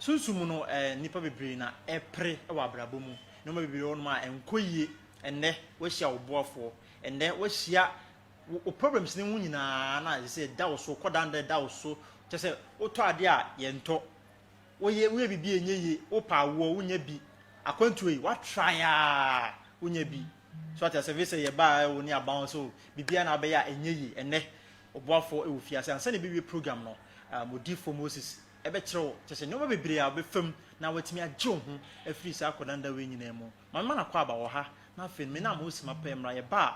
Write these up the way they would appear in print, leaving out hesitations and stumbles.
sunsumu no nipa bebre na epre e wa abrabo mu no ma bebre ono ma enkoyie enne wo hia oboafo enne wo hia o problems ni hu nyina na say da wo so kodan da wo so che say wo to ade a ye nto wo bibi enyeye wo pa wo wonya bi akwantu yi wa try a wonya bi so at service ye ba wo ni aban so bibia na be ya enyeye enne oboafo e wo fiase ansa ne bibi program no modi for Moses ebe kire che say no ma bebre a be fam na watimi agye ho afiri sa kodan da we nyina mu mama na kwa ba wo ha na fen me na mo sima pa emra ye ba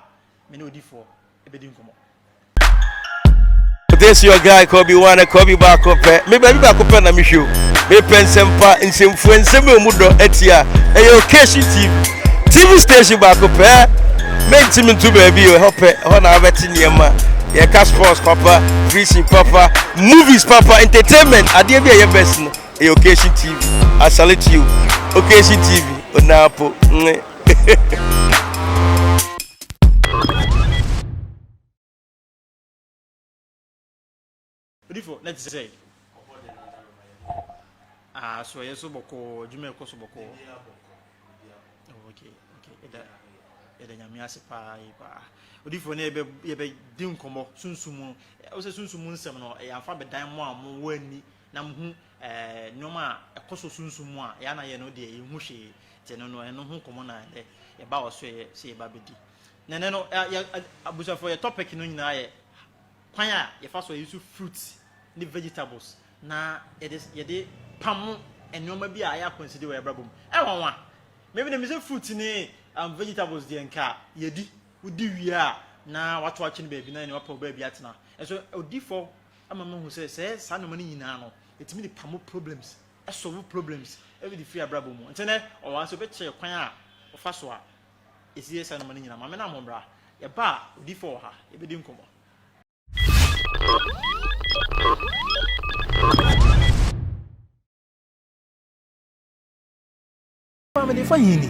me no odi for ebedi nkomo. This your guy Kobe One Kobe Bakope me baby Bakope na me show me pensempa nsemfu nsem emudo atia eyo occasion TV station Bakope me ntimi ntu baby o hope ho na abeti niema ye cash sports papa free papa movies papa entertainment ade bia ye best no eyo occasion TV I salute you occasion TV onapo Before let's say so yeso boko jume ko so boko okay eda nyame ase pa iba odifo na ye be din komo sunsumu o se sunsumu nsem no e afa be dan mo am wani na mhu nyoma ekoso sunsumu a ya na ye no de ye hu hwe te no no eno hu komo na de ye ba wo so ye se ye ba bedi nene no abusa for your topic no nyina ye kwan a ye fa so ye su fruits ni vegetables na yede pam enoma bi a ya consider we brabom e wonwa maybe na say fruit ni vegetables de nka yedi udi wi a na wato achi ni baby na ni wapa baby atena so odifo ama hu say sa no mani nyina no etimi di pam problems e solve problems e be di free brabom ntene o wa so be che kwan a ofa so a esi sa no mani nyina ma me na mo bra ye ba odifo ha e be di nkomo.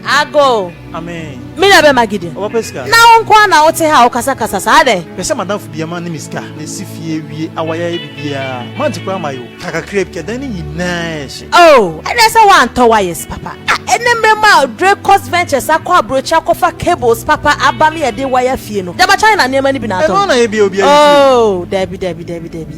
Ago. Amen. Me na be magidi. O peska. Na onko na wote ha okasa kasa sa de. Pese madam fu bia ni miska. Na sifie wie awaya bibia. Man ti kwa mayo. Kaka crepe ke dan ni na she. Oh, and say one to wires papa. Enemre ma Dracos Ventures akwa abrocha akofa cables papa abami e de wire fie no. Daba China nema ni bi na to. No na ye bi obi Oh, Debbie.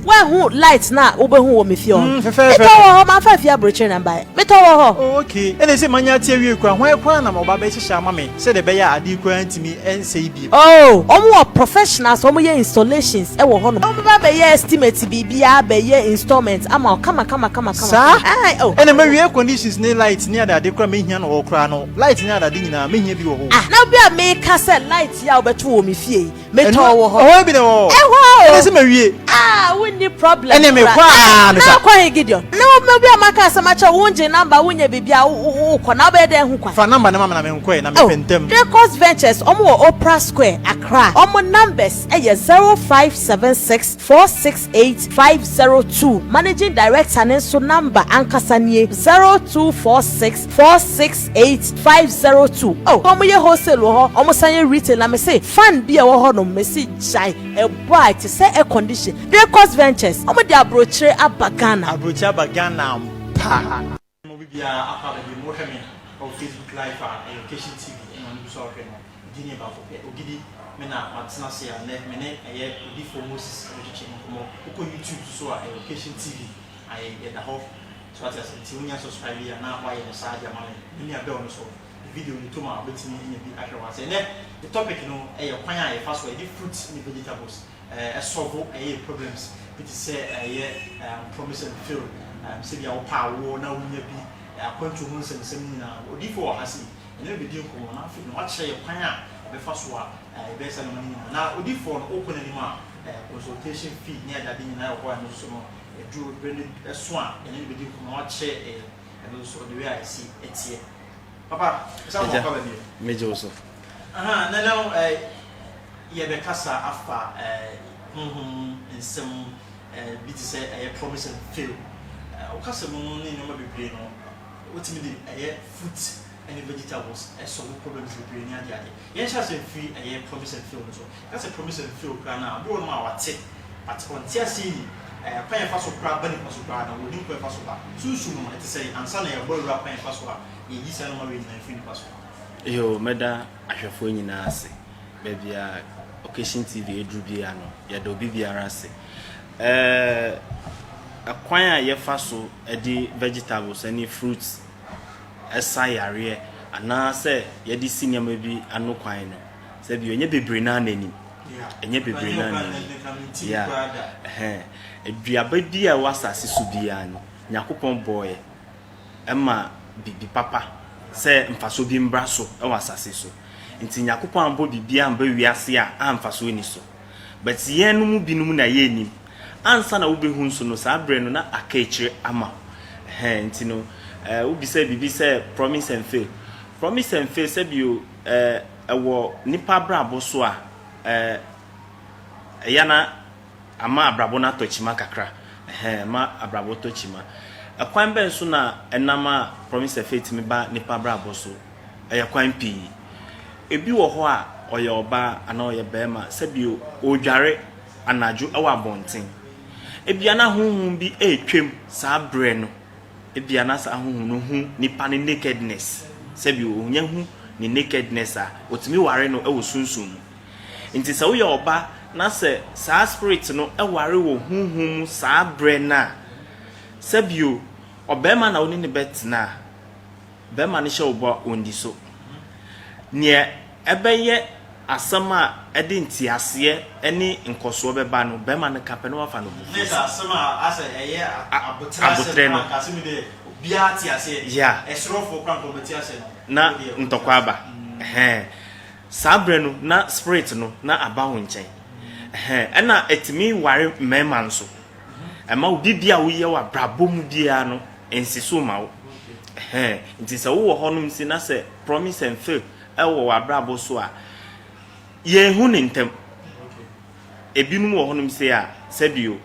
When who lights na obehu wo me fie on. Fefe. Ito wo ma fa fie abrocha na mba. Me to wo ho. Oh, okay. Ene se manya tie wie kwa hwan kwa na mo ba be hihya ma me. Se de be ya ade kwa ntimi ense bi. Oh, omo professionals omo ye installations e wo ho no. Omo ba be ye estimate bibia be ye installment ama kama. Sa? Ai oh. Ene ma wie conditions ni light ni ade kwa me hia no wo kra no. Light ni ade nyina me hia bi wo ho. Ah, na bia me ka se light ya obeto wo me fie. Me to wo ho. Oh, bi ne wo. Ene se ma wie. Ah, we need problem. Ene me kwa na sa. Na kwa Gideon. Na me bia maka se ma cha wonje number wonye bibia wo ko na be den hu kwa. Fa number na mama na me nkwe na me pentem. Dracos Ventures omo wo Opera Square Accra. Omo numbers e ye 0576468502. Managing director ne so number ankasa nie 0246468502. Oh, omo ye wholesale wo ho, omo sanye retail na me say fan bia wo ho no me say jai e bright say air condition. Dracos Ventures omo di abrochire abagana. Abrochire abagana pa. Mo bibia apa be mo hwe me on Facebook live and education TV and on so hwe no. Dini ba fo pe ogidi me na matena se ya ne me ne eye odi for Moses education ko ko YouTube so education TV aye ye da ho so at as ti unya subscribe ya na wa ye no sa ja ma me ni abe on so video ni to ma betimi nya bi ahwe wa se ne the topic no eye kwan a ye fa so edi fruits and vegetables solve eye problems it is say eye promise and fail se bia wo pa wo na unya bi akwantu hu nsem ni na odi for ha se ene be di nkomo na afi no wa kire ye kwan a be fa so a be se no ni na odi for no okuna ni ma consultation fee ni adade ni na yo kwa no so no eduro be ni so a ene be di nkomo wa kire ene so the way I see etie papa sa mo ka ba bi meje so aha na now ye be kasa afa nsem bi ti say promise and fail o kasa mo ni no ma bebre no wotimi di food and vegetables solve problems with brain and ade yen sha say free promise and fail so that's a promise and fail kana bo no ma wate but on tia see pan fa so kra ba ni fa so kra na wo ni ko fa so ba sunsun no ete say ansa na ye bo wura pan fa so a ye yi se no ma we na fi ni fa so yo meda ahwefo nyina ase bebia occasion tv edru bia no ye do bibia ase akwan a ye fa so edi vegetables any fruits esa yare ana se ye di sinema bi anu kwan no se bi onye bebre na anani enye bebre na anani ya eduaba bi a wasase so bia no nyakopon boy ema bibi papa se mfaso bi mbra so e wasase so nti nyakopon ambo bibia amba wiase a amfaso ni so but yen no mu binum na ye nim ansa na wobehu nso no sa bre no na akechire ama nti no ubi se bibi se promise and fail se bio ewo nipa brabo so a yana ama abrabo na tochima kakra ma abrabo tochima akwan ben so na enama promise and faith me ba nipa brabo so kwan pi ebi wo ho a oye oba ana oye bema se bio odware anaju ewa bonten ebia na honhom bi etwem sa bre no ebia na sa honhom no hu nipa ne nakedness se bio onya hu ni nakedness a otimi ware no ewo sunsun nti se wo ye oba na se sa spirit no eware wo honhom sa bre na se bio obema na oni ne betna bema ne hye obo ondi so ne ebeye asama edi ntiase eni nkoso beba no bema ne kape no wafa no bu ne asama ase eye abotre no kasimi de bia tiase esrofo kwan ko betiase no na ntokwa aba sabre no na spirit no na aba ho nchen ena etimi ware mema nso ema obi bia wo ye wa brabom bia no ensiso ma wo nti se wo honum si na se promise and fail ewo wa brabo so a ye hu ni ntem ebinum wo honum se a sabio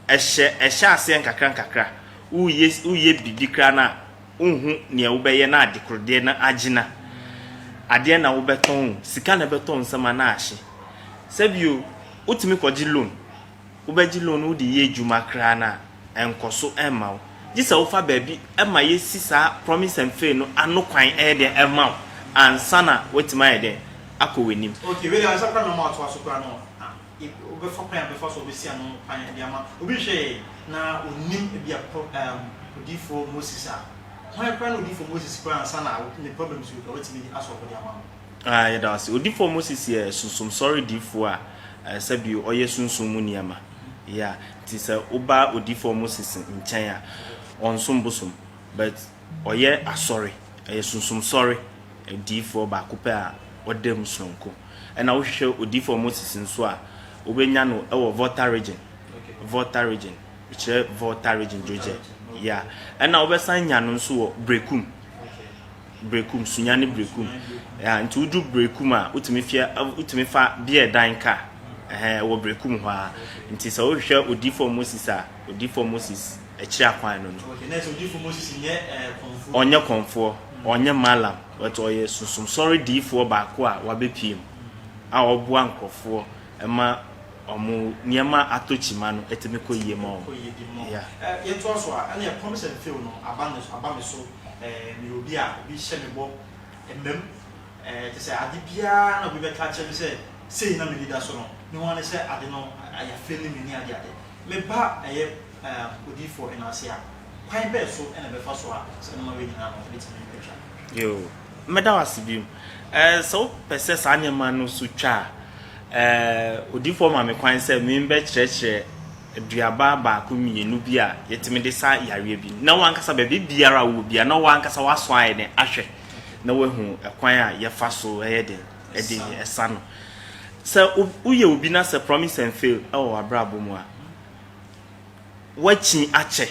ehye ase nkakra uye bibi kra na unhu ne wo beye na adekrode na agina ade na wo beton sika na beton sama na ahye sabio utimi kwaji loan wo beji loan wo di ye juma kra na enkoso emma wo gisa wo fa baabi emma ye sisa promise and fail no anokwan de emma wo ansana wetima ede akowenim okay we dey answer kwa no ma to aso kwa no obe for pan be for so be sia no pan de ama obi hwe na onim e bia odifo Moses a why kwa no odifo Moses kwa ansana ne problems you wetimi aso for de ama ya da si odifo Moses ye sunsum sorry difo a sabi oye sunsum mu niama ya ti se oba odifo Moses nchen a onsum busum but oye asori ye sunsum sorry odifo ba ko pe a odem sonko na wo hwe odifo Moses nso a obenya no e Volta region which Volta region Georgia ya na obesan nya no nso wo brekum sunyane brekum ya nti udu brekum a utimi fa bia dan ka wo brekum ho a nti se wo hwe odifo Moses a odifo Moses ekira kwan no okay next odifo Moses nye konfo onye konfo onye malam but oye susum sorry difo ba ko a wabepiem a obo ankofo ema omo niema atochima no etemi ko yie ma o ya yento so a na promise and fail no abame so mi obi a obi hye me bo emem te say ade bia na obi be ka che me say na me leader so no me wan say ade no aya fail me ni ade me ba eye odifo en ase a kwan be so na be fa so a se no ma we nyina no betimi picture yo meda wasibim so pese sanyema no so twa odifo ma me kwan se me be kyerɛkyerɛ aduaba ba ko mienu bi a yetime de sa yare bi na wankasa be biara wo bia na wankasa waso aye ne ahwɛ na wahu kwan a ye fa so de esa no se uye obi na se promise and fail abrabo mu a wachi ache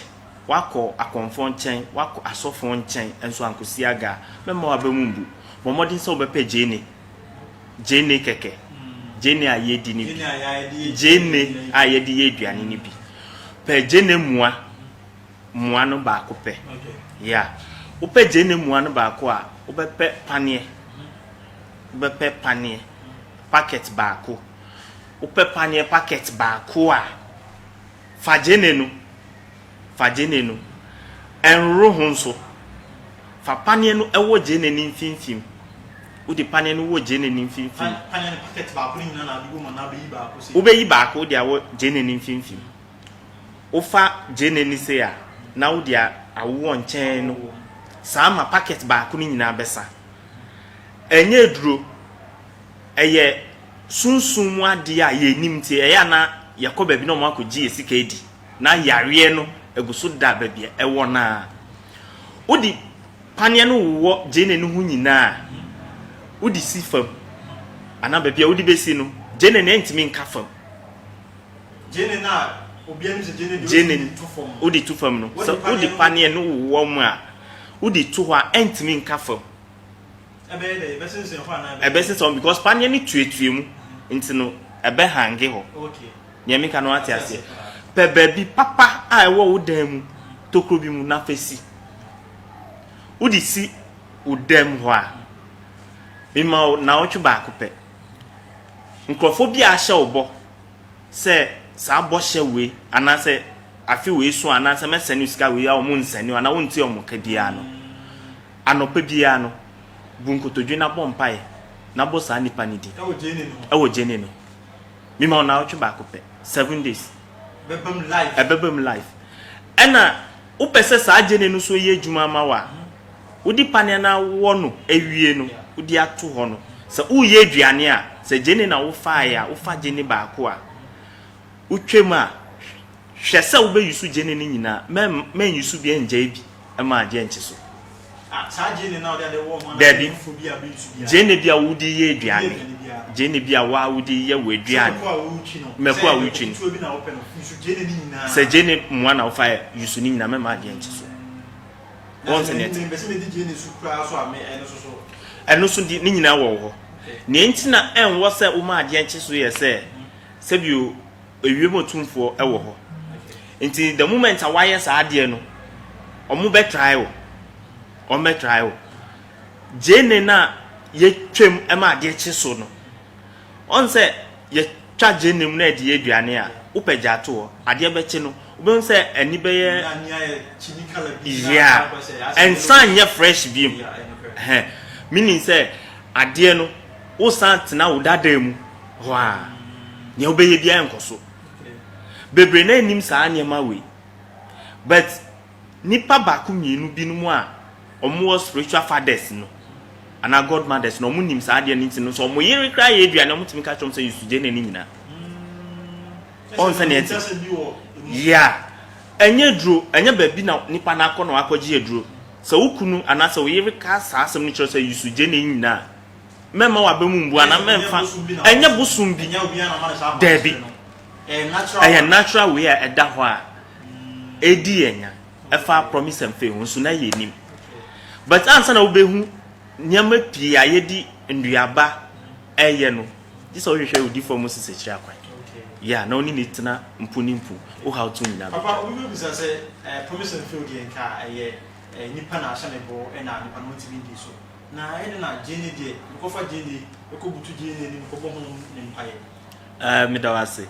wako akonfo nchen wako asofo nchen enso ankosi aga mema wabamumbu momodin se obepe jene keke jene ayedi ni bi jene ayedi yeduane ni bi pe jene mua no ba ko pe ya upe jene mua no ba ko a obepe panie packet ba ko upe panie packet ba ko a fagene no enro ho nso fa pane no ewo gene ni mfimfim udi pane no wo gene ni mfimfim pane no packet ba ko ni na bi mo na be yi ba ko se ubeyi ba ko dia wo gene ni mfimfim ufa gene ni se ya na wo dia awo nchen no sama packet ba ko ni nyina besa enye duro eye sunsun ade a ye nim tie eye na yakoba bi no mo akoji esika edi na yare no eguso da ba bia ewo na udi pane no wo gene no hu nyina udi si fam ana ba bia udi besi no gene na ntimi nka fam gene na obi ani se gene udi tu fam no so udi pane no wo mu a udi tu ho a ntimi nka fam ebe se because pane ni tuetue mu ntino ebe hange ho okay ne mi ka no ate ase pe baby papa a ewo wodan mu tokro bi mu na fesi udi si udem ho a bima na otwe ba ko pe nkrofo bi a hye obo se sa bo hye we ana se afi we so ana se mesani sika we a o mu nsani ana wonti o mo ka bia no anopa bia no bunkotodwe na bompae na bo sa nipa ni di ewo gene no bima na otwe ba ko pe 7 days bebem life ena upese sa gene no so ye adwuma ma wa udi pane na wo no ewie no udi ato ho no se uye aduane a se gene na wo fa ya wo fa gene ba ko a utwem a hwese wo be yusu gene ni nyina men yusu bi enje bi e ma age enche so sa gene na de wo mo na fu bi a bi yusu bi gene bi a wudi ye aduane gene bi a wa wudi ye we aduane meko a wuchi no se gene mo na wo fa yusu ni nyina me ma age enche so once net eno so di ni nyina wo ho ne ntina enwo se wo ma age enche so ye se bio ewiem otumfo ewo ho nti the moment a wire sa ade no omo be try o jene na ye twem e ma ade eche so no on se ye twa jene mu na ade aduane a upagya to ade be che no obi se ani be ye yeah and san ye fresh beam meaning say ade no wo san tena wo dada mu wa ne obeye bia enkoso bebre na enim sa anyema we but nipa ba ku mienu binumu a omo spiritual fathers no ana god mothers no munim sa ade ni ntino so omo yiri kra ye aduane omo timi ka chom say yusuje na ni nyina on se ne eti yeah enye duro enye ba bi na nipa na akọ na akọji eduro so ukunu ana se yiri ka sa asem ni chro say yusuje na nyina mema wa be mu mbu ana memfa enye busum bi debi natural way a eda ho a edi enya efa promise and faith nso na ye nim but answer na obehu nyama pii ayedi nduaba eye no this all hwehwe odi for Moses ekira kwan yeah na oni netina mpu o how to nyina papa we be say promise and faith dey nka eye nipa na ahye ne bo na nipa no timi di so na ede na gene dey ko fa gene ko butu gene ni ko bo ho ne mpaye me da wase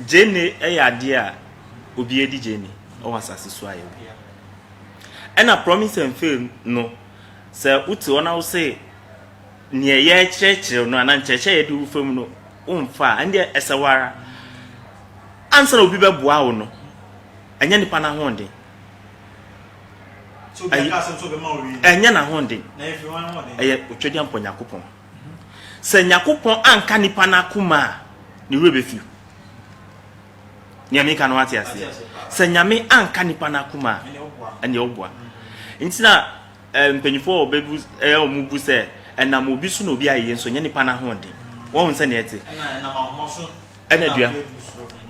gene ade a obi edi gene o wasase so ayo ena promise and faith no se uti ona wo se ne ye chechire no ana ncheche ye du fam no umfa ande esewara answer obi beboa wo no anya nipa na honde so be ka sem so be ma ori anya na honde na efi wan honde eye otwedi ampo Yakopon se Yakopon anka nipa na kuma ni we be fi nyame ka no ate ase se nyame anka nipa na kuma ene obua ntina mpanyifo obebu omubu se enam obi so na obi aye nso nya nipa na honde won se ne ete na ma ho so ene dua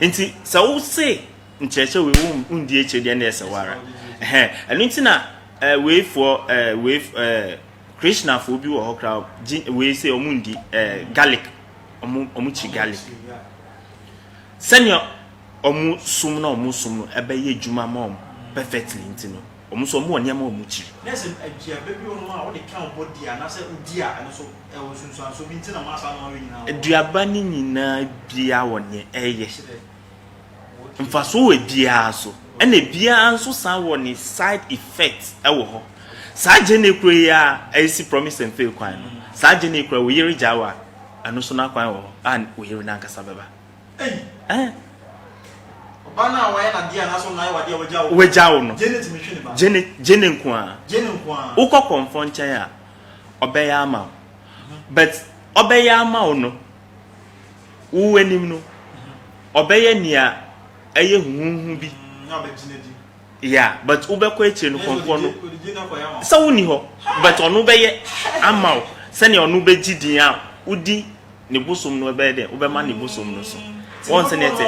nti se wo se ncheche we wo ndi eche de na esewara eno ntina we for Krishna for obi wo hokra we se omundi garlic omuchi garlic senior omu sum na omu sum ebe ye djuma ma perfectly ntino omu so omu onyama omu chi nese agia bebi onu ma wo de kan body ana se udi a eno so e wo sunsun so bi ntina ma asa na wo nyina aduaba ni nyina bia wonye eye mfaso we bia so ena bia nso san wo ni side effects ewo ho saa gene kro ya AC promise and fail kwan no saa gene kro wo yiri jawa ano so na kwan wo an wo yiri na nkasa beba bana wa na dia na so na wa dia wo jawo no gene ti me hwe ne ba gene nko a uko konfo nchen a obeya ama but obeya ama no wo anim no obeya nia eye huhu bi na be gene di yeah but ubekọ eche no konfo no sa woni ho but onu beye ama se ne onu be gidin a udi ne bosom no be de ubema ne bosom no so won se ne te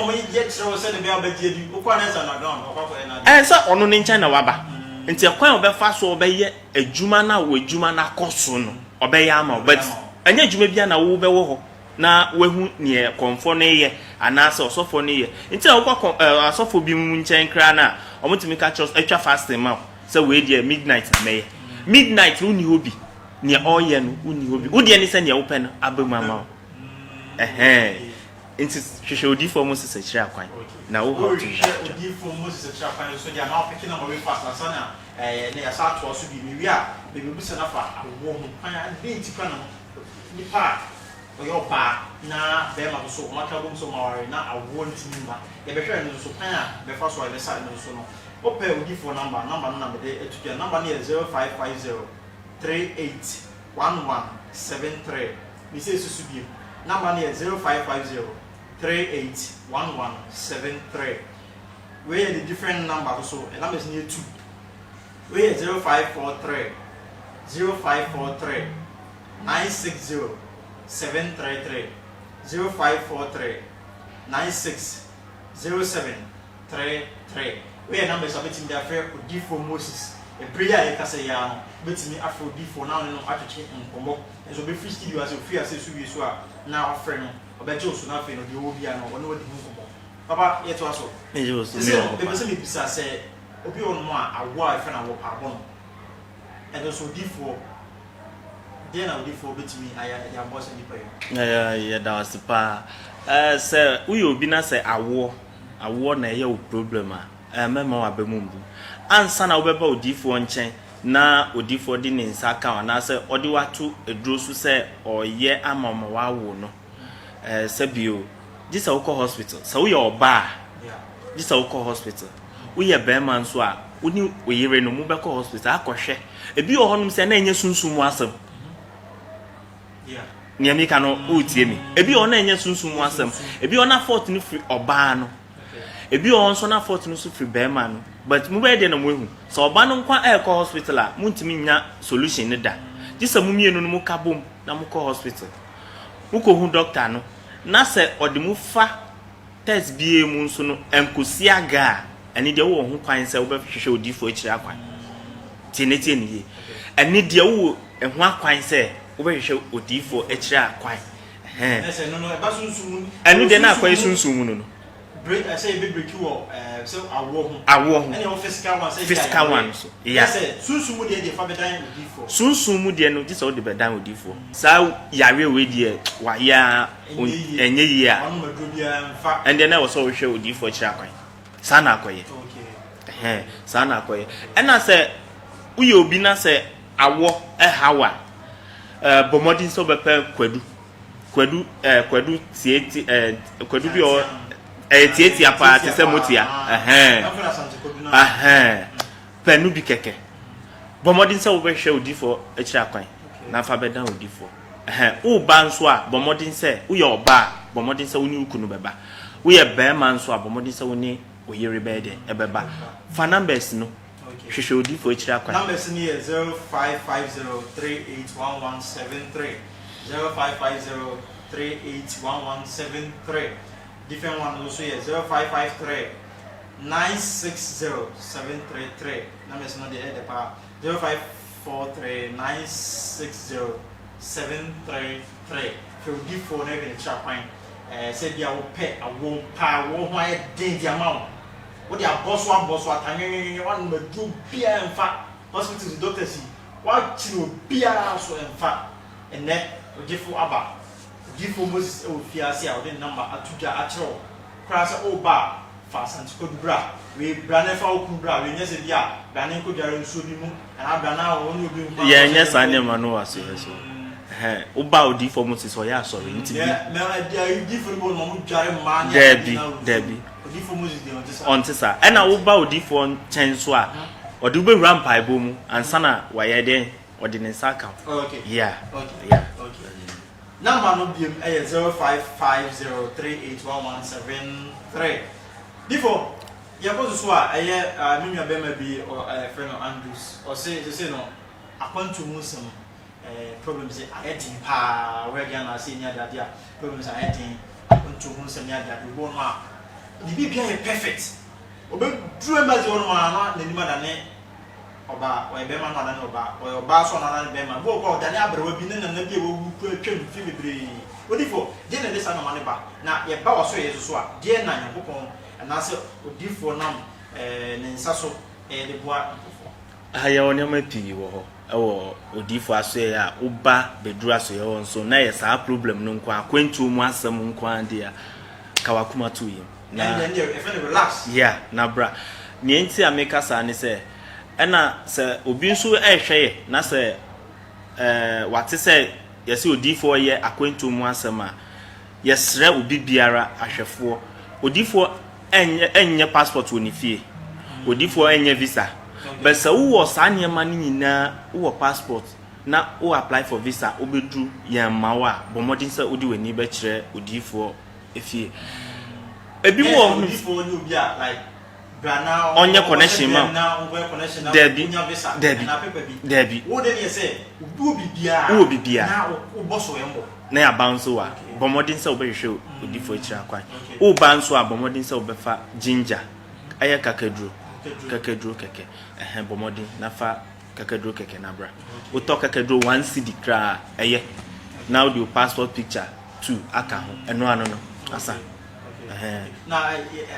sa onu ne nchen na waba nti kwan obefa so obeye adwuma na wo adwuma na koso no obeye ama but anya adwuma bia na wo bewo ho na wehu ne konfo ne ye anase osofo ne ye nti akwa asofo bi mu nchen kra na omutimi ka chos atwa fasting ma se we dia midnight na meye midnight uni hobi ne oye no uni hobi wo dia ne se ne wo pe no abamu ama nti hwehwe odi for Moses akira kwan na wo ho tu odi for Moses akira kwan so dia na opeke na mo we fast na na ne ya sa to so bi mi wi a be bi se na fa awo mu kwan a de nti kwan no ni pa oyo pa na be ma so maka bom so maware na awo ntimi ma ye be hwe no so kwan a be fa so be sa no so no ope odi for number no na be de etukia number ne 0550 381173 mi se susu bi number ne 0550 381173 we are the different number so and number is near 2 we are 0543 960 733 0543 96 0733 we are numbers of it in the affair with D for Moses a prayer I say ya but me afro D for now no atche nkomo and so be free studio as you fear say so now friend obejo so na fe no de obi an ono wadi nkomo papa yeto aso ejo so me say me bisa say obi on mo a awo a fe na wo pa bon and so D for dia na odi for betimi aya ya boss ni pa ya da was pa say we obi na say awo na ye problem a mema wa bemumbu ansa na wo beba odi for nchen na odi for di nsa ka na say odi watu eduro su say oye amama wa wo no sabio this a hospital so we oba this a hospital we ye be man so a uni oyire no mu be ko hospital akohwe ebi o honum say na enye sunsun asem niami ka no utie mi ebi o na enye sunsun asem ebi o na fort ni free oba no ebi o nso na fort no so free be man no but mu be de na mu ehu so oba no kwa e ko hospital a mu ntimi nya solution ne da this a mu mienu no mu kabom na mu ko hospital mu ko hu doctor no na se odimu fa test bie mu nso no enkosi aga ani de wo ho kwan se wo be hwehwe odifo akira akwan tineti eniye ani de wo eho akwan se wo be hwehwe odifo akira akwan ese no e ba sunsun ani de na akwan sunsun mu no break I say be break you so awo ani o physical one say physical one so yeah say sunsun mu de fa be dan odifo sunsun mu de no this all the be dan odifo sa yare we de wa ya enye yi a onu madu bia mfa and then I was so hwe odifo akira akwan sa na akoye okay sa na akoye ena se uye obi na se awo hawa bomodin so bepe kwadu tieti kwadu bi o tieti apa te se motia penu bi keke bomodin se wo be hwe odifo akira akwan na fa be dan odifo u ba nso a bomodin se uye oba bomodin se woni ukunu beba uye be man so a bomodin se woni oyere be de ebeba fa numbers no hwehwe odifo akira akwan numbers ni 0550381173 0550381173 different one also here 0553 960 733 numbers no the head pa 0543 960 733 for odifo na be akira akwan say dia wo pe awo pa wo ho ay den dia ma what their boss atanye one madu bia emfa hospital the doctor see what chiro bia so emfa ene ogifu Moses o fiase a o de number atuja achiro kra say o ba fast and could bra. We brand for bra, we yes, yeah, branding could get so be more, and I brand now only be. Yeah, yes, I never know as so. Uba odi for Moses or ya sorry. Yeah, me different one mo jare man. Debbie. Odi for Moses dey on tisa. And uba odi for chen so a. Odi be ram paibo mu ansana waye den odi ne nsa ka. Okay. Yeah. Okay. Yeah. Okay. Number no be 0550381173. Before you go to so a me be maybe or friend of Andrews or say no upon to musum problems I had pa where Ghana say near that yeah problems I had upon to musum near that we won't ma the BPI perfect obe true embassy on ma na ni ma da ne oba o ebe ma na na oba so na na be ma bo ko da ne abrewa bi na na bi e wo twem fi bebre odifo de na de sa na ma ne ba na ye ba wo so ye so a de na nyakopon na se odifo nam ne nsa so de boa aya woni ma pi wo ho ewo odifo aso ya uba bedru aso ye won so na ye sa problem no nko akwantu mu asem nko ande ya kawakuma to yi na then you relax yeah na bra ni enti ameka sa ne se ena se obi nso ehwe na se wate se yesi odifo ye akwantu mu asem a yesre obi biara ahwefo odifo enye passport woni fie odifo enye visa but se wo sa niema ni nyina wo passport na wo apply for visa obedru yan mawa bomodin se odi weni be kire odifo efie ebi wo odifo ni obi a like brana onye connection ma na onye connection na visa na paper bi Debbie wo de ye se obi bibia na wo boso yembo na ya bounce wa bomodin se obehwe odifo ekira kwan wo bounce wa bomodin se obefa ginger aya kakadru keke bomodin na fa kakadru keke na bra wo to kakadru 1 cd kra eye now the passport picture 2 aka ho eno ano no asa na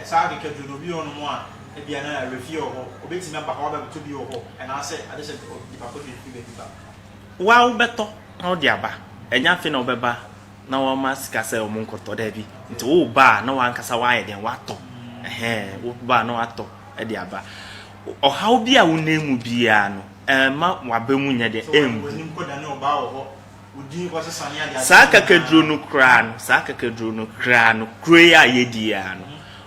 sa kakadru no bi ono mo a e bia na review ho obetimi aba ho ba to bi ho and I say ade se di pa ko di bi ba wa wo beto na wo di aba enya fe na wo beba na wo ma sika se o mo nkoto da bi nti wo ba na wa nkasa wa ye den wa to wo ba na wa to e di aba o how bi a wo nemu bia no ma wa ba mu nya de em woni ko da ne o ba ho odi ko se sane ade saka kadro no kra no kra ye dia no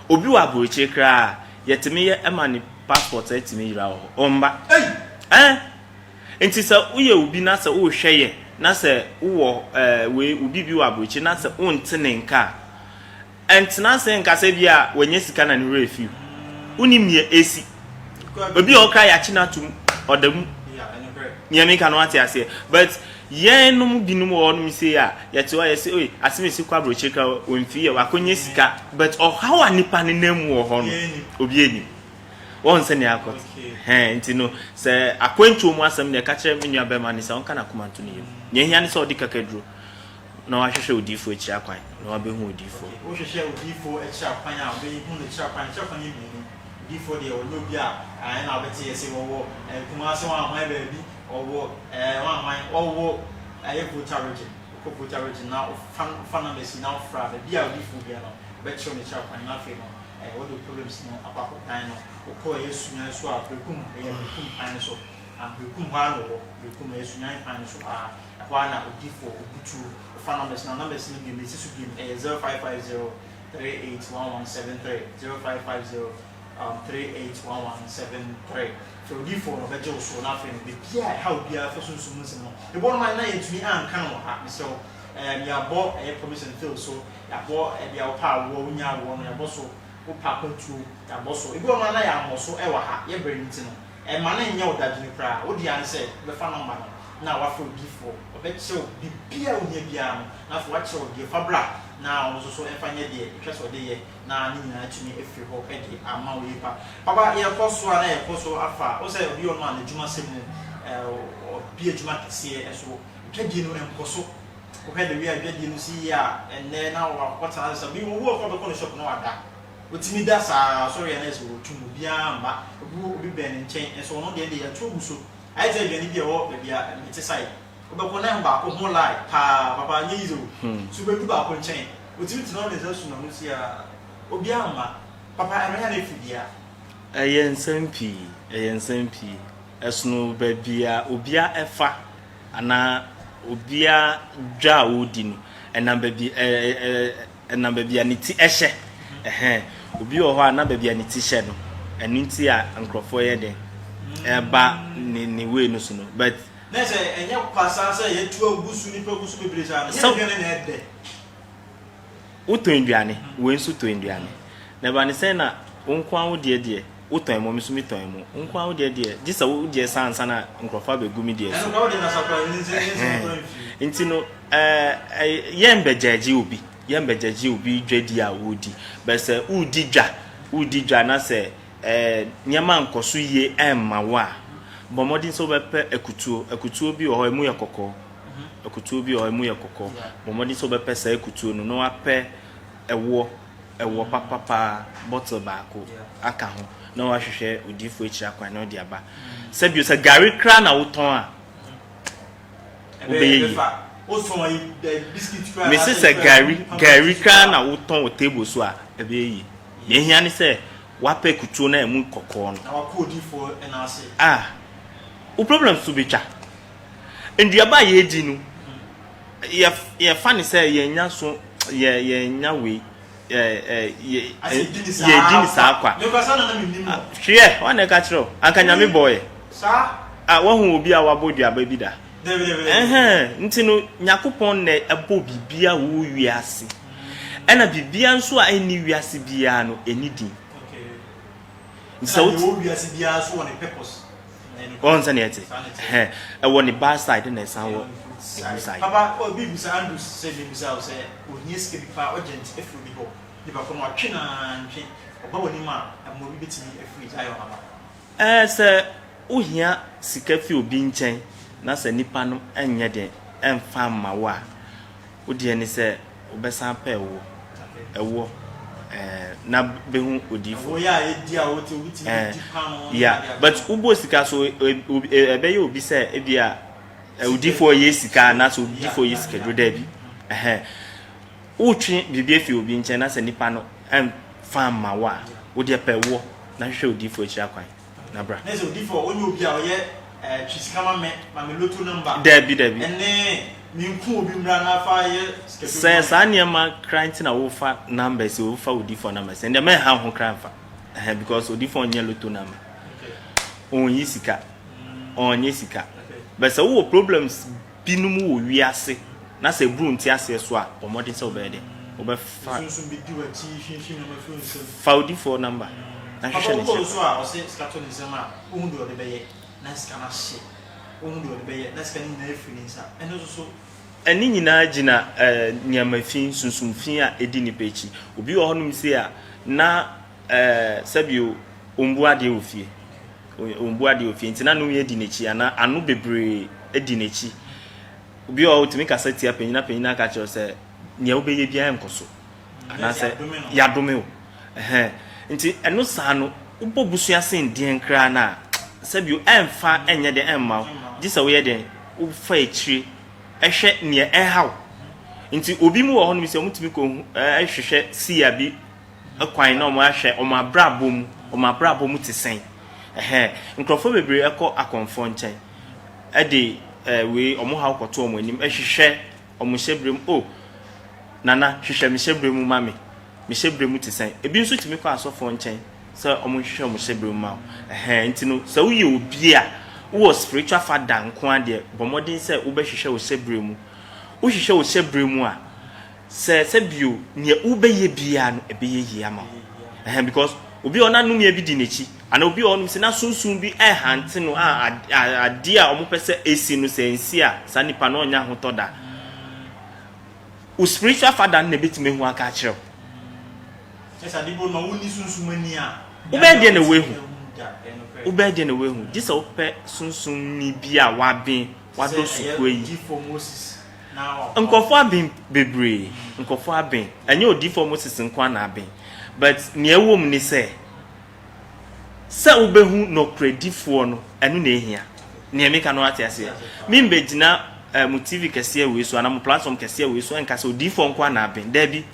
obi wa boche kra yetimi ye ema ni passport etimi yira ho omba enti se uye obi na se wo hweye na se wo we obi bi wa boche na se untene nka entina se nka se bia wenye sika na ni refiu unim ye esi obi o kra ya chinatum odam nyame ka no ate ase but yenum binum wo no mi say a yete wa yesi oi asimesi kwa broche ka onfi ye wakonye sika but o how anipa ne nam wo ho no obi eni won se ne akot nti no se akwantu mu asem ne ka kire menua be ma ne se on kana komanto ne yem nye hia ne se odi kakaduro na wa hwehwe odifo echi akwan na wa be hu odifo wo hwehwe odifo echi akwan a be hu ne echi akwan ye bi before the obi a na obeti yesi wo kuma se wa hwan be bi owo wa hwan owo ayekotarage na fan mesi na fra be a odifo bia no be chiro ne echi akwan na fe no what the problems no apako dan no ko yesu nya so a prekum pan so and prekum ha no prekum yesu nya pan so a kwa na odifo obutu fan numbers na numbers ni bi mesi so bi 0550 381173 0550 381173 so odifo no beje so na fe no be bia how bia fa sunsun musin no e bon man na yetumi an kan wo ha so ya bo permission fill so ya bo bia wo pa wo nya wo no ya bo so wo pa kontu ya bo so e bon man na ya mo so e wa ha ye bring ti no e man na nya odadwini kra wo di an se be fa number no na wa fa odifo obeche bibia wo nya bia no na fa wa che odi fa bra na ono so enfanye de twese ode ye na ni nyina atumi efiri ho e de ama wo yipa papa ye koso na ye koso afa o se obi ono na adwuma semu obi adwuma kese eso twedi no enkoso o he de wi adwedi no si ya enne na wo akota na so bi wo ko be kono shop no ada otimi da sa sorry na eso tumu bia mba obi ben nchen eso no de ya tumu so ai je adwani bia wo bia meti sai obeko na mba ko ho lai papa nyizo so be du ba ko nchen otimi ti no le so na no si a obi ama Papa, I don't have a SMP. Esno babia obia efa ana obia dwa odinu enam babia niti ehye obi o ho ana babia niti hye no enu nti a nkrofo ye den eba ni we no so no but na say enya kwasa say ye tu agusu ni pagusu bebreza na ye na ede utonduane we nso tonduane na ba ne say na wonkwa wo de uton mo misumi ton mo nkwa wo de gisa wo de sansa na nkrofa be gumi de so ntino yembejaji obi dwadi a wodi bese udi dwa na se nyama nkoso ye emma wa bomodin so bepe ekutuo bi o emu yakoko ekutuo bi o emu yakoko bomodin so bepe se ekutuo no no ape ewo papa bottle baako aka ho na wa hwehwe odifo echi akwan na odi aba sebio se gari kra na woton a obeyi Mrs. Gary kra na woton o table so a ebeyi ye hia ne se wape kutuo na emu kokko no na wa ko odifo na ase o problem so betwa ndi aba ye di no ye fa ne se ye nya so ye nya we ye dini sa kwa me kwasa na minnim hwe wa na ka kiro ankanyame boy sa wa hu obi a wabodua ba bi da ntino nyakopon na ebo bibia wo wiase ena bibia nso a eni wiase bia no eni din so wo wiase bia so on purpose on sanete ewo ni bad side na san wo side papa obi bisa Andrew say me bisa o say ohie ske bi pa urgent efu bi ho ni ba ko no atwe na ntwe oba woni ma mo bi betimi efu ayo ama se ohia sika fi obi nchen na se nipa no enye de emfa ma wa odi ni se obesa pa ewo na behu odifo wo ya edi a wote wuti di pa no ya but ubo sika so ebe ye obi se ebia odifo ye sika na so odifo ye sika do da bi utwe bibia fi obi nche na se nipa no emfa ma wa odi pa ewo na hwehwe odifo echi akwan na bra na se odifo onye obi a oye chisikama me loto number Debi ene minku obi mra na fa ye schedule sa niema client na wo fa numbers wo fa odifo numbers and me ha ho kran fa because odifo onye loto number onyi sika onye sika but so wo problems binum wo wiase na se bru nti ase so a omodi se obede obe fa sunsun bi diwa ti hwehwe na mafi nsem fa odifo number na hwehwe ne so a o se skato ni sema ohun de ode beye na skana she ohun de ode beye na skani na efiri nsa eno so eni nyina gina niama fin sunsun fin a edi ni pechi obi wo honum se a na sabio ombuade ofie ntina no ye di nechi ana anu bebre edi nechi obi wo timi kaseti apanyina ka che se nia obeye bia enkoso ana se ya dome o nti eno sa no ubo busua sen den kra na sabio emfa enye de emma gisa we ye den ufa echire ehwe ne ehaw nti obi mu wo honum se omutimi ko ehwehwe sia bi akwan na omo ahwe omo abrabom te sen nkrofo bebre ekọ akonfo nchen ede we omo ha kwoto omo anim ehwehwe omo hyebrem nana hwehwe me hyebrem ma me hyebrem te sen ebi nso timi kọ asofo nchen se omo hwehwe omo hyebrem ma nti no se wo ye obi a wo spiritual father nko ade bomodin se wo be hwehwe wo hyebrem wo hwehwe wo hyebrem a se bio ne wo be ye bia no ebe ye yi ama because obi ona num ye bi di nechi ana obi onum se na sunsun bi hante no ade a omo pese esi no se nsi a sanipa no onya ho toda o spiritual father na betime hu aka kire esa dibo no woni sunsun mani a ubede na wehu gisa ope sunsun ni bi a waben wado sukwe yi nkofo abin bebre nkofo abin enye odi for Moses nkwa na abin but ne ewom ni se ubehu no credifo no enu na ehia ne emeka no atiase mimbe gina mu TV kese we so ana mu platform kese we so enka se odi for nkwa na abin da bi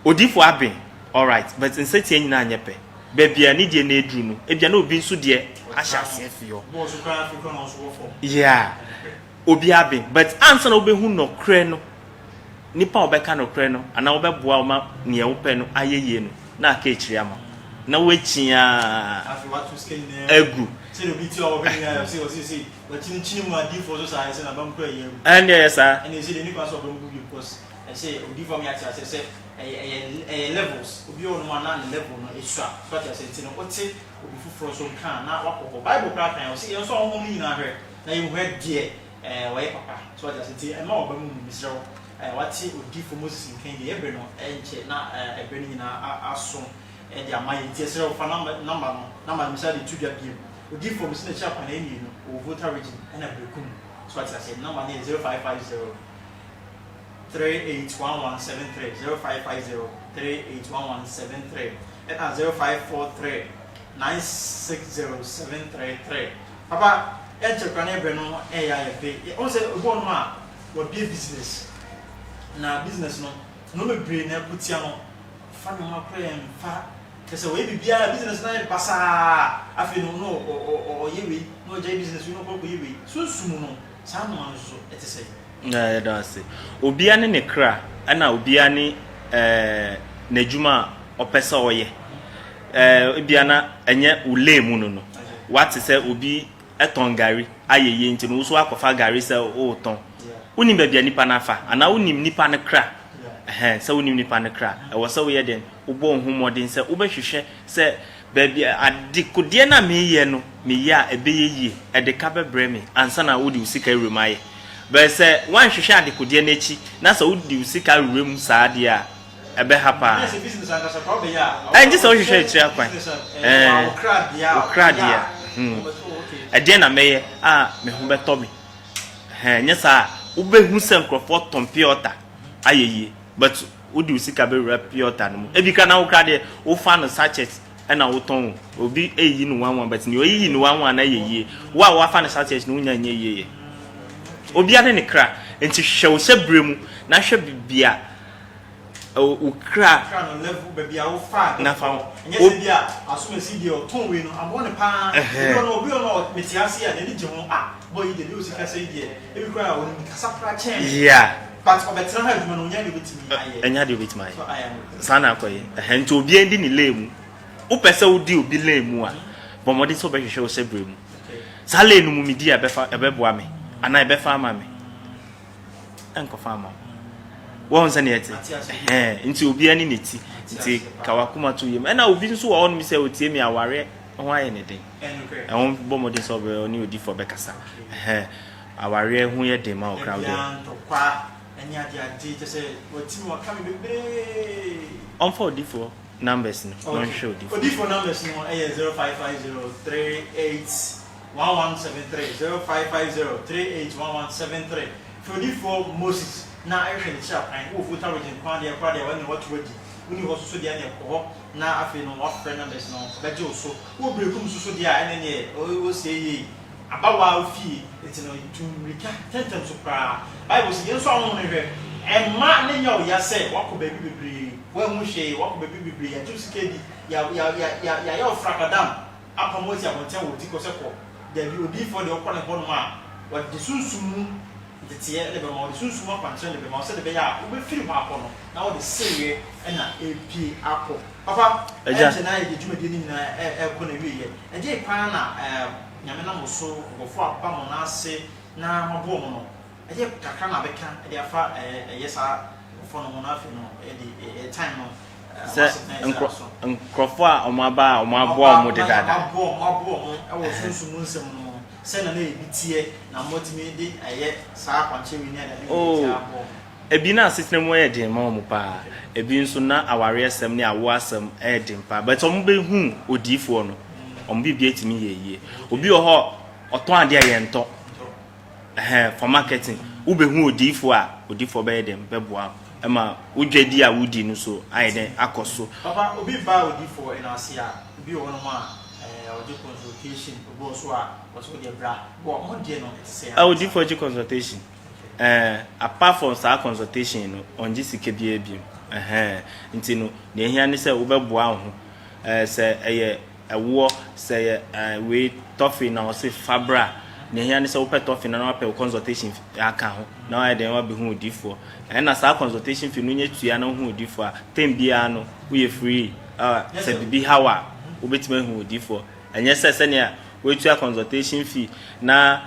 odi for abin all right but nse tie nyina anyepe baby ani die na edru no ebia na obi nso die ahya sefio bo so kan Africa no so for yeah obi abi but answer na obehu no kre no nipa obeka no kre no ana obeboa oma ne ewupe no ayeye no na aka echiri ama na wechia afi what to skin egu say no biti o be ya say but chini mu adi for so say say na bam kra yem and yes sir and you see the nipa so bam good because I say odi for me ati say levels obi on one na level no extra so ati say no ote obi fufuro so kan na wakọ Bible crack kan o say so on mu nyina hwe na you head there why papa so ati say e ma oba mu misro wati odi for Moses kan dey ebe no enche na ebe ni na aso e dey amaye tie say o fa number misali tu dia biem odi for Moses na chapa na eni no o voter region na brekum so ati say number na 0550 381173 0550 381173 and 0543 960733 papa enche kwane be no ya be o say obo no a wo be business na business no me brain na putia no fa no ma plan fa kese we bibia business na basa afi no o yewe no je business no ko yewe so sumu no sa no anzo etese yeah that's it obia ne kra ana obia ne najuma opesa oye bia na enye ule mu no what say obi eton gari ayeye nti no so akofa gari say o ton unim bia nipa na fa ana unim nipa ne kra say unim nipa ne kra e wo say we den ubo nhumodin say ubehwehwe say bia adikode na meye no meye a ebeyeye e de ka bebre me ansa na wodi usika remaye but say wan hwehwe adikode na echi na say wodi usika rem saade a ebe hapa yes business anga so ko be ya en just hwehwe echi akwan okra dia ade na meye me hu beto me nyesa ubehu se nkrofo tompiota ayeye but wodi usika be rapiota no ebika na okra de wo fa no sachet na wo ton obi eyi no wanwan but ni oyi no wanwan na yeye wa fa no sachet no nya nya yeye obi ade ne kra enti hwe wo se bremu na hwe bibia o kra no level bibia wo fa na fa nyese bia asomesi de o ton we no abo ne pa obi no metiase ya ne je ho boy de bi usika say de ebi kra wo ni kasa pra chen yeah but obetra ha aduma no nya de betimi aye enya de betimi aye so aye sana akoye enti obi endi ni lemu upese udi obi lemu a bomodi so behwehwe wo se bremu sale no mu midi abefa ebeboa me ana ebefa ama me enko fa ama won se ne eti nti obi ani neti nti kawakuma to yem na obi nso wo no se otie mi aware ho aye ne den won bomodi so be oni odi for bekasa aware ho ye den ma o crowd enya dia je se otimi wa kame bebe on for odi for numbers no non show odi for numbers no 0550381173 0550381173 for odi for Moses na ehwe ne chap an wo futa region kwa de wani what wadi uni ho so dia ne ko na afi no wa friend numbers no beje so wo brekum so dia ene ne o say yi abawa ofi eti no to rika tentem so pra Bible say yenso awon ne hwe emma ne nya o ya say wako baby bebre wa hu hwe wako baby bebre ya to sikedi ya ofrakadam apomosi abonten wo diko se ko da bi odi for the okone ho no ma wa de sunsumu de tie le be ma de sunsumu akwanche le be ma se de be ya wo be firi ma akono na wo de seye na ap akọ papa eja na ye de jumadi ni na ko na wiye eje pa na nyame na moso gofo aba mo na ase na mabo mo no eje kakra na beka e dia fa yesa gofo no na afi no e di time no nkrofo a omaba omabo mo de dada mabo mo e wo sunsumu nsem no se na ebitie na motimi de saa kwanche wi ni ada ni abo ebi na asitene mo ye den ma mo pa ebi nso na aware asem ne awo asem e den pa but omo be hu odifo no omo bi etimi yeye obi oho oton ade ye nto for marketing wo be hu odifo a odifo be den beboa ema wodwadi a wodi no so aye den akoso papa obi ba odifo ina ase a obi wo no ma oje consultation obo so a so de bra bo mo de no say odifo oje consultation apart from sa consultation no on ji sike bia bi nti no ne hia ne se wo beboa ho se eye ewo se we toffee na o se fabra ne hia ne se wo pe toffee na na pe consultation aka ho na wa den wa be hu odifo na sa consultation fee no nya tua na hu odifo a tem bia no wo ye free se bibi hawa wo betima hu odifo enye se ne a we tua consultation fee na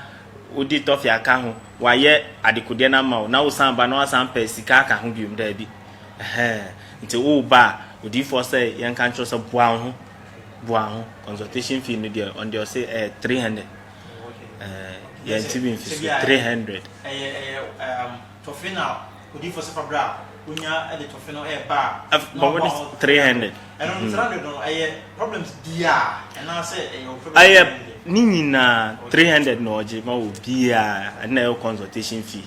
odi toffee aka ho wa ye adekode na ma na wo san ba na wa san pe sika aka ho biom da bi nti wo ba odifo say yan kan tro so boa ho consultation fee no there on there say 300 yeah TV 300 tofina odifo se fabra unya e de tofina e ba but 300 and on 300 no problems dia and I say problem nyina 300 no oje ma wo bia na consultation fee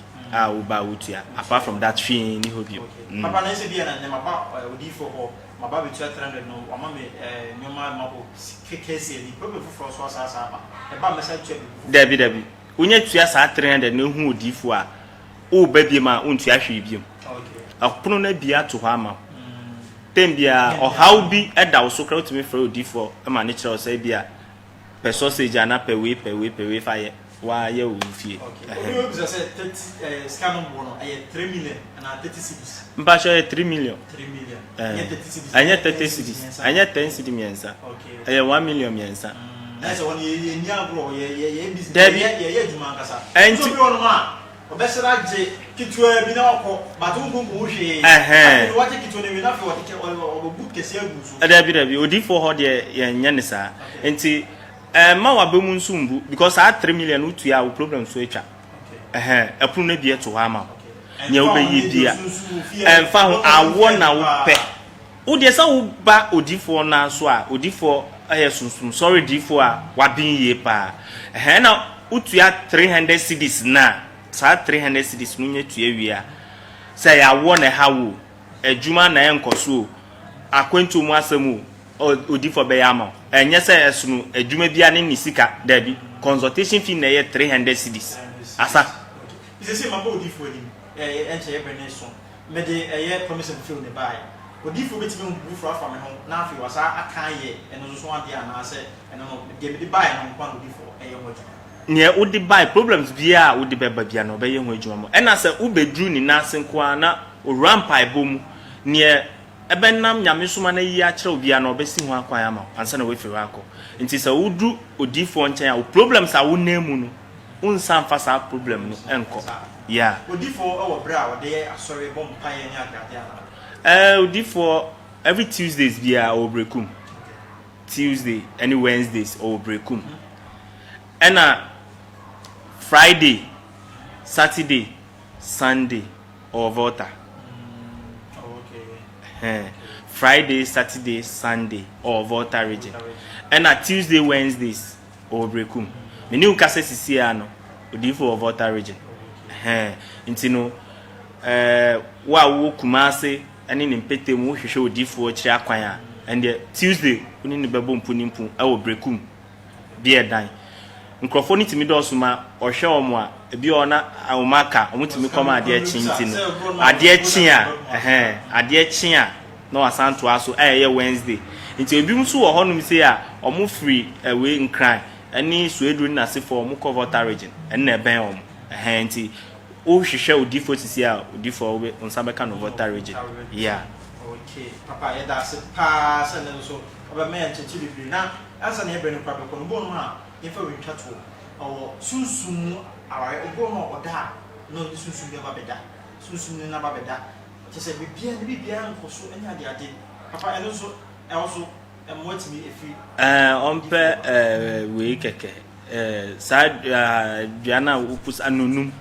uba utia apart from that fee ni hobby papa na se bia na maba odifo ho maba be 300 no ama me nyoma mabo kekese ni problem for so asa ba e ba message check dabi unya tua sa 300 na hu odifo a o ba bi ma untua hwe bi okay apono na bia to ho ama tem bia o how bi e da wo so kra utimi fra odifo e ma ne kire o say bia per sausage ana per we fire wa ye wo fie okay we say 30 scan no 3 million and 30 cities mba sho 3 million anya 30 cities anya 30 cities anya 10 cities miensa okay 1 million miensa that's one ye ni agro ye business ye juma nkasa so bi ono ma obesera je kitwa bi na okọ batu ngungu hwe ati wati kitwa ne bi na fe wati obobu kese agu so dabi odifo ho de ye nya ne sa enti ma wa be mu nsumbu because 3 million utu ya problem so etwa epunu na bi eto ha ma nya wo be yi bia emfa ho awo na wo pe wo de sa wo ba odifo na so a odifo sunsum sorry difo a wa bin ye pa na utu ya 300 cedis na sa 300 cedis no nya tua wi a say ya wo na ha wo adwuma na enkoso akwantu mu asemu odifo be ya ma enye say esunu adwuma bia ne nisika dabi consultation fee na ye 300 cedis asa ise mabo odifo ni enche ye bene so me de ye promise to fill ne buy odifo betimi mbu fra fa me ho na afi wasa akan ye eno so ade ana se eno no de me de buy no kwa odifo ye ho ne udi buy problems bia udi beba bia no be ye ho adwuma mo ena se ubedru ni na asenko na o rampa ibom ne ebenam nyame suma na yi a kire obia na obesi ho akwan ama ansa na we fi wako nti se udru odifo nchen a problems a wo nemu no unsan fa sa problem no enko yeah odifo e bra wo de asori bom pan ye ni agade ana odifo every Tuesdays bia o breakum Tuesday any Wednesdays o breakum ena Friday Saturday Sunday or Volta Friday, Saturday, Sunday, or Volta region. And at Tuesday, Wednesdays, or Brekum. Me new kase sisi ano, odifo or Volta region. Intino, wa wo Kumase, and in Pete mu hwehwe odifo chiri akwanya. And the Tuesday, uni ni bebo mpunimpu, or Brekum. Be a dine. Nkrofo ni timi do ma ohwe omo a ebi ona awomaka omutimi koma ade achi ntino ade achi ade achi a no asanto aso ye Wednesday nti ebi nso wo honum se a omo free we nkran ani suedru na se for omo cover region en na ben omo nti o hwehwe odifo sisi a odifo we nsa beka no voter region yeah okay papa ye da se pa se ne so oba me enchechi bibiri na ansa na ebe no kwa be kono bo no a if we chat to our sunsun our ogono oda no sunsun be babeda sunsun na babeda che se bibia nkoso anya ade papa eno so e also emwatimi efi ompe we keke sa diana upus anunum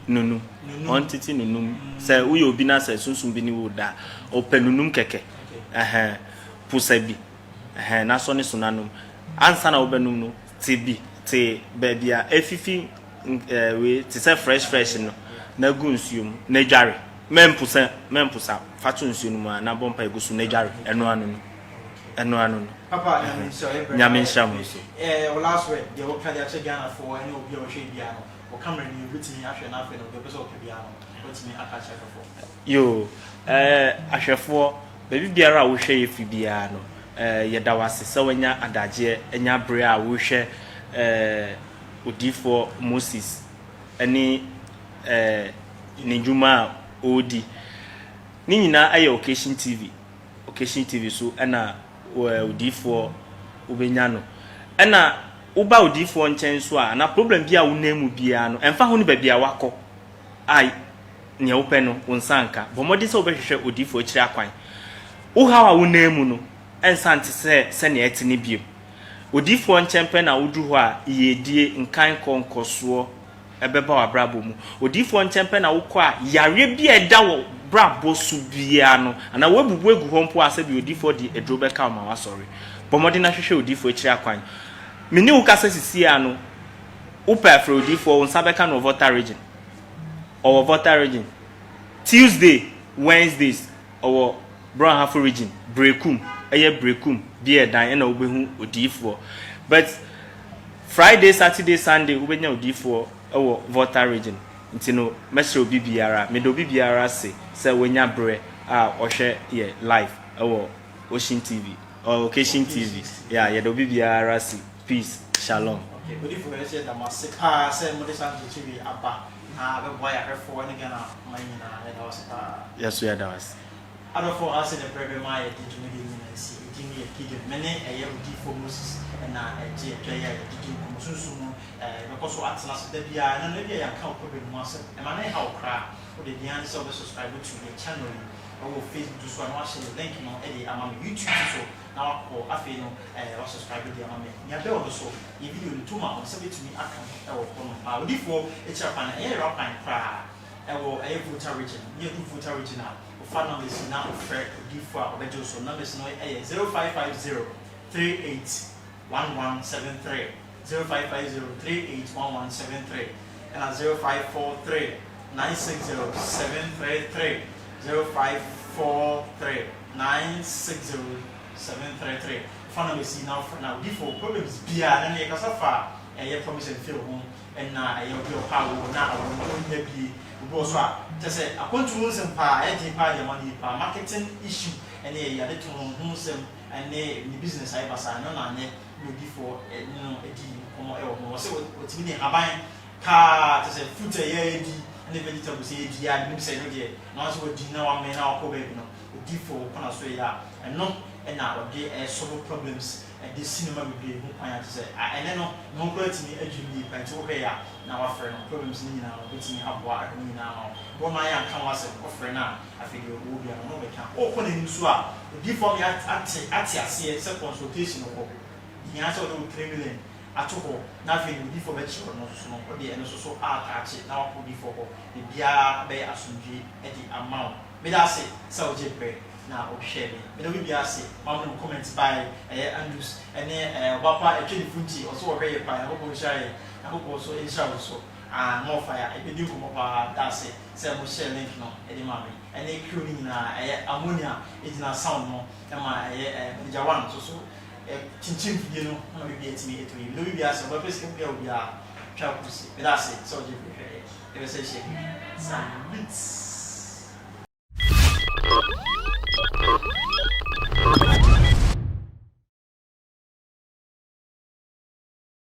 nunu ontiti nunum se uyo obi na se sunsun bi ni woda openunum keke pusabi na so ne sunanum ansa na obenum no tibi te babia efifi we te say fresh no na gunsuum na dware mempusa fatu nsuum na bompa egusu na dware eno anu papa nyame nsham so o last way de wo kale ache Ghana for any obi o hwe bia no o camera ni bitimi ahwe na afi no be so ke bia no bitimi akacha for yo ahwefo baby biara wo hwe ye fi biara no yeda wase se wanya adagye enya bre a wo hwe odifo Moses ani ne dwuma odi ni nyina aye Occasion TV so na odifo ubenya no na uba odifo nchen so a na problem bia wo nemu bia no emfa ho ne ba bia wakọ ai ne ope no wonsanka bomodi se obehwehwe odifo akire akwan wo hawa wo nemu no ensante se ne etine biem odifo nchempe na wudu ho a yedie nkan konkoso ebeba wa brabo mu odifo nchempe na wukọ a yare bia eda wo brabo su bia no ana webubu egu ho mpo ase bi odifo di edrobe ka ma wa sorry bomodi na hwehwe odifo akire akwan mini ukasa sisi ano upa for odifo unsabeka no Volta region or Volta region Tuesday Wednesdays or Brown Half region Brekum be dan na obehu odifo but Friday Saturday Sunday ubenya odifo or Volta region ntino mesro bibiara me do bibiara se wenya bre ohwe ye live or Ocean TV or Occasion TV yeah do bibiara se peace shalom okay odifo say that masika say modisa TV aba na be boy afọ ne gana manyina na was yes we are that was adofo ase the prebe my didumi ni si didumi e kide mene eye odifo Moses na eje twa didumi mususu mu because what na so da bia na bia ya ka problem mu ase e ma na ha okra o de dia so be subscribe to the channel or Facebook to so na share the link no e dey ama YouTube so na ko afi no wa subscribe dey ama me nya be o so e video no tuma on se betumi aka e wo ko no odifo e chapa na e rapan kra e wo e Volta region ye do Volta region na phone number is now for odifo a obejo so numbers no e 0550 381173 0550381173 and 0543 960733 0543 960733 phone number is now for now before problems bia na e kasa fa e promise and feel home and na e obi o pa wo na o nya bi bo so a tese akontu nsem pa e tin pa ya money pa marketing issue and e ya de to hu nsem and ni business ai basa no na ne before no e di komo e wo se o timi ne aban ka tese fruit e ya di and vegetables e di ya nim se no de na so di na wa me na ko be no before kona so ya and no and na o de solve problems the cinema will be who can say and then no quality edwin pa to where ya na wa frɛ no problems ni na betimi aboa akoni na bo ma ya kan wase ko frɛ na afidi o bi no be kan o ko na nsu a di form ya ati ase se consultation ko ni ase o do 3 million atoko na afidi di form e chiro no so no o de eno so ataachi na wa ko di form ko e bia be asundwe e di amount me da se o je pe na o share me no be ase ma mo comment by Andrews ene wapa e twedi funti o so wo hwe ye pa na ko share na ko so e share so no fire e be di ko pa da se mo share link no e di ma me ene crew ni na ammonia e di na sound no e ma manager one so chinchin video no na be bi etimi eto yi no be ase ba pese ko bia twa ko si me da se so je hwe e be se share some bits